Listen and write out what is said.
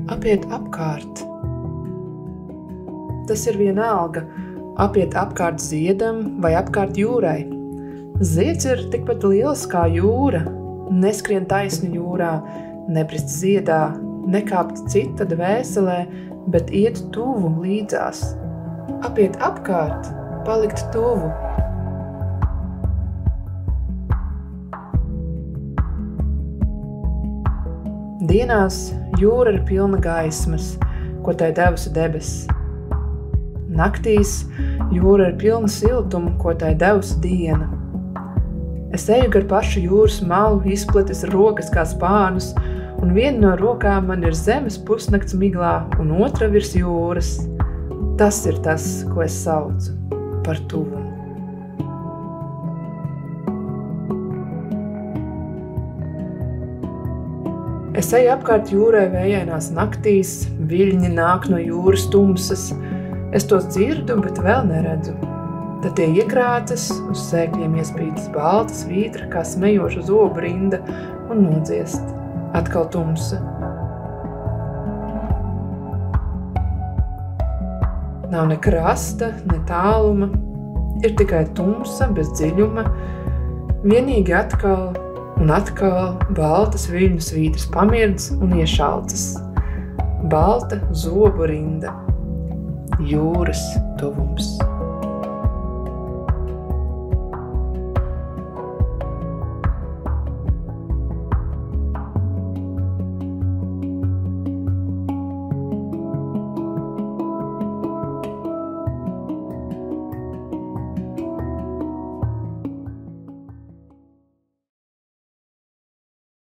Apiet apkārt. Tas ir vienalga, apiet apkārt ziedam vai apkārt jūrai. Zieds ir tikpat liels kā jūra, neskrien taisni jūrā, nebrist ziedā, nekāpt cita dvēselē, bet iet tuvu līdzās. Apiet apkārt, palikt tuvu. Dienās jūra ir pilna gaismas, ko tai devusi debesis. Naktīs jūra ir pilna siltuma, ko tai devusi diena. Es eju gar pašu jūras malu, izplatis rokas kā spānus, un viena no rokām man ir zemes pusnakts miglā, un otra virs jūras. Tas ir tas, ko es saucu par tuvumu. Es eju apkārt jūrai vējainās naktīs, viļņi nāk no jūras tumsas. Es tos dzirdu, bet vēl neredzu. Tad tie iekrācas, uz sēkļiem iespītas baltas vītra, kā smejoša zobu rinda, un nodziest. Atkal tumsa. Nav ne krasta, ne tāluma. Ir tikai tumsa, bez dziļuma. Vienīgi atkal un atkal baltas viļņu svītras pamirdz un iešalcas. Balta zobu rinda. Jūras tuvums.